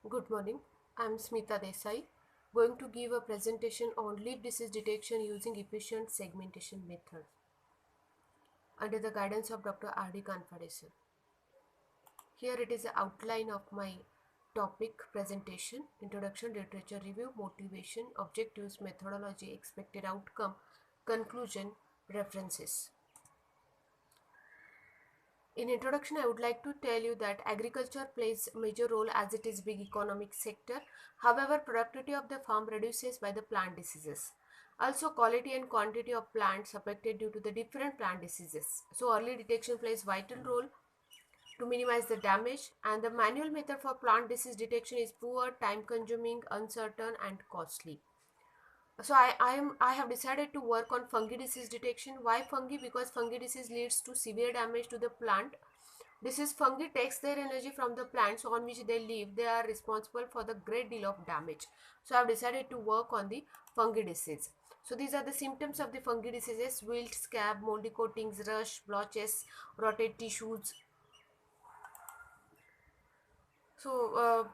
Good morning. I'm Smita Desai, going to give a presentation on leaf disease detection using efficient segmentation method under the guidance of Dr. R.D. Kanfade sir. Here it is an outline of my topic presentation: introduction, literature review, motivation, objectives, methodology, expected outcome, conclusion, references. In introduction, I would like to tell you that agriculture plays a major role as it is big economic sector. However, productivity of the farm reduces by the plant diseases. Also, quality and quantity of plants affected due to the different plant diseases. So, early detection plays vital role to minimize the damage, and the manual method for plant disease detection is poor, time consuming, uncertain and costly. So I have decided to work on fungi disease detection. Why fungi? Because fungi disease leads to severe damage to the plant. This is fungi takes their energy from the plants on which they live. They are responsible for the great deal of damage. So I have decided to work on the fungi disease. So these are the symptoms of the fungi diseases: wilt, scab, moldy coatings, rush, blotches, rotted tissues. So,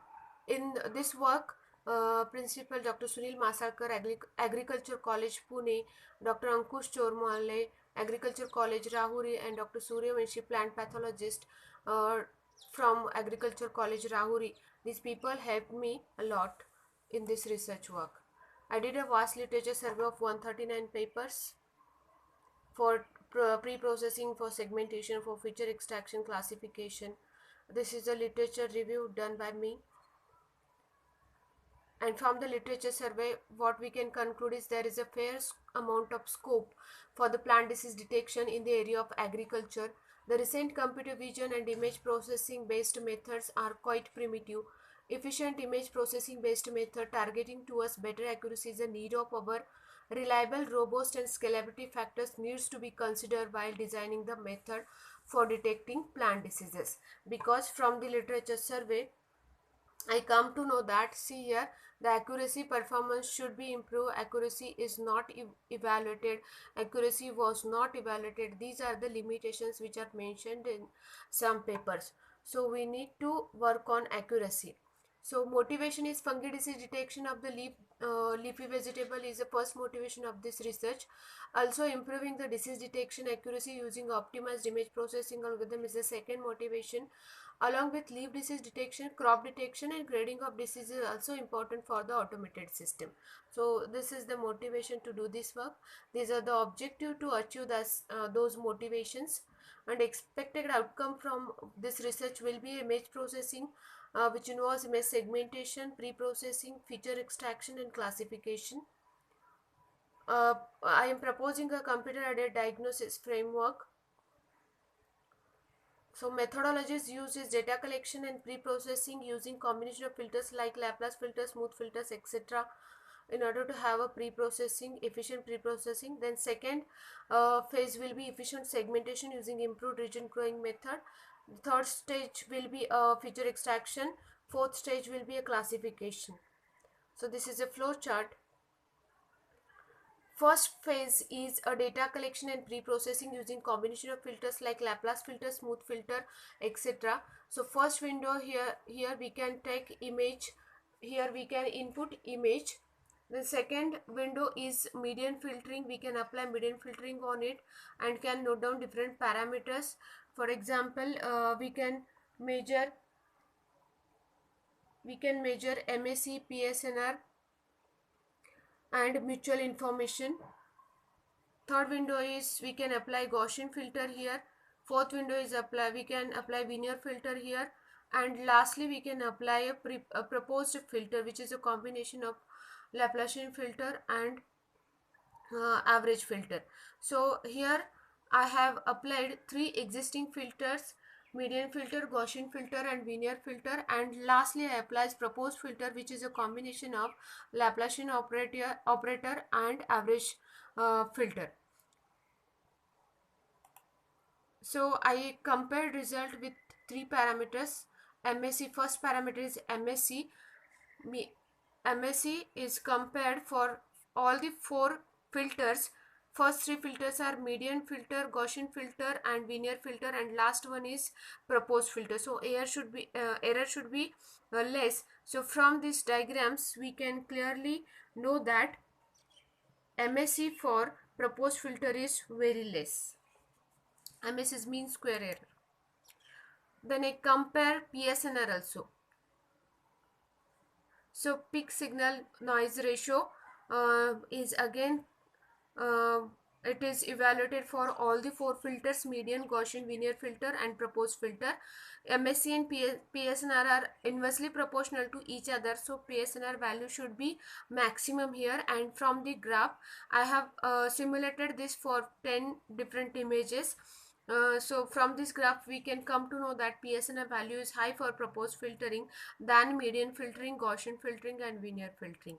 in this work, Principal Dr. Sunil Masarkar, Agriculture College, Pune, Dr. Ankush Chormale, Agriculture College, Rahuri, and Dr. Suryavanshi, plant pathologist from Agriculture College, Rahuri. These people helped me a lot in this research work. I did a vast literature survey of 139 papers for pre-processing, for segmentation, for feature extraction, classification. This is a literature review done by me. And from the literature survey, what we can conclude is there is a fair amount of scope for the plant disease detection in the area of agriculture. The recent computer vision and image processing based methods are quite primitive. Efficient image processing based method targeting towards better accuracy is a need of our reliable, robust and scalability factors needs to be considered while designing the method for detecting plant diseases. Because from the literature survey, I come to know that, see here, the accuracy performance should be improved. Accuracy is not evaluated. Accuracy was not evaluated. These are the limitations which are mentioned in some papers. So we need to work on accuracy. So motivation is fungi disease detection of the leafy vegetable is the first motivation of this research. Also improving the disease detection accuracy using optimized image processing algorithm is the second motivation. Along with leaf disease detection, crop detection and grading of disease is also important for the automated system. So this is the motivation to do this work. These are the objective to achieve those motivations, and expected outcome from this research will be image processing, which involves image segmentation, pre-processing, feature extraction and classification. I am proposing a computer-aided diagnosis framework. So methodologies used is data collection and pre-processing using combination of filters like Laplace filters, smooth filters, etc. in order to have a pre-processing, efficient pre-processing. Then second phase will be efficient segmentation using improved region growing method. The third stage will be a feature extraction. Fourth stage will be a classification. So this is a flow chart. First phase is a data collection and pre-processing using combination of filters like Laplace filter, smooth filter, etc. So first window here we can take image. Here we can input image. The second window is median filtering. We can apply median filtering on it and can note down different parameters. For example, we can measure MAC, PSNR and mutual information. Third window is we can apply Gaussian filter here. Fourth window is we can apply Wiener filter here. And lastly we can apply a proposed filter, which is a combination of Laplacian filter and average filter. So here I have applied three existing filters: median filter, Gaussian filter and Wiener filter, and lastly I applies proposed filter, which is a combination of Laplacian operator and average filter. So I compared result with three parameters. MSE, first parameter is MSE. MSE is compared for all the four filters First three filters are median filter, Gaussian filter, and Vineur filter, and last one is proposed filter. So error should be less. So from these diagrams we can clearly know that MSE for proposed filter is very less. MS is mean square error. Then I compare PSNR also. So peak signal noise ratio is again it is evaluated for all the four filters: median, Gaussian, Vineur filter, and proposed filter. MSE and PSNR are inversely proportional to each other, so PSNR value should be maximum here. And from the graph I have simulated this for 10 different images. So from this graph we can come to know that PSNR value is high for proposed filtering than median filtering, Gaussian filtering, and Vineur filtering.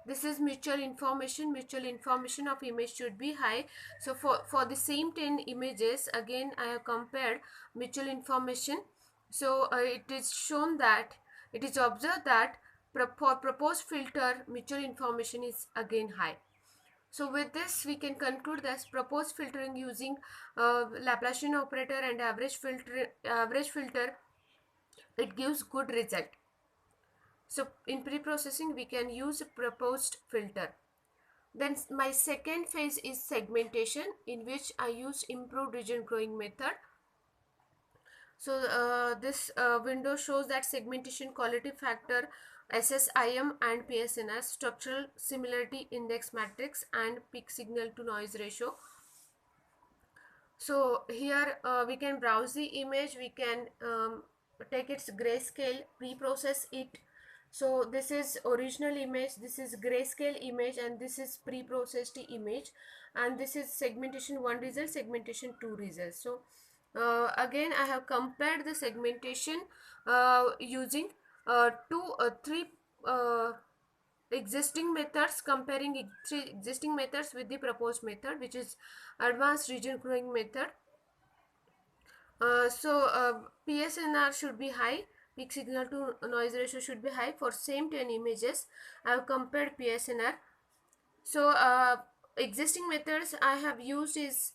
This is mutual information of image should be high. So for the same 10 images, again I have compared mutual information. So it is shown that it is observed that for proposed filter filter information is again high. So with this we can conclude that proposed filtering using Laplacian operator and average filter, it gives good result. So in pre-processing we can use a proposed filter. Then my second phase is segmentation, in which I use improved region growing method. So this window shows that segmentation quality factor, SSIM and PSNR, structural similarity index matrix, and peak signal to noise ratio. So here we can browse the image, we can take its grayscale, pre-process it. So this is original image, this is grayscale image, and this is pre-processed image, and this is segmentation 1 result, segmentation 2 results. So again I have compared the segmentation using three existing methods, comparing three existing methods with the proposed method, which is advanced region growing method. PSNR should be high, peak signal to noise ratio should be high. For same 10 images I have compared PSNR. So existing methods I have used is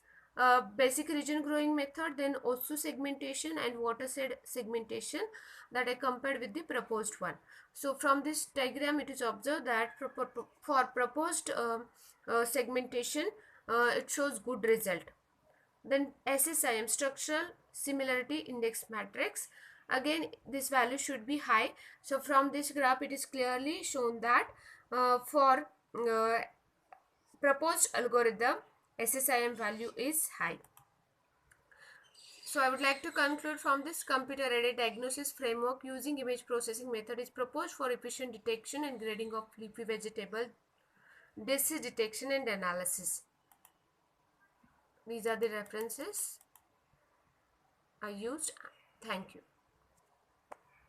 basic region growing method, then also segmentation and watershed segmentation, that I compared with the proposed one. So from this diagram it is observed that for proposed segmentation it shows good result. Then SSIM, structural similarity index matrix, again this value should be high. So from this graph it is clearly shown that for proposed algorithm SSIM value is high. So I would like to conclude from this: computer aided diagnosis framework using image processing method is proposed for efficient detection and grading of leafy vegetable, disease detection and analysis. These are the references I used. Thank you.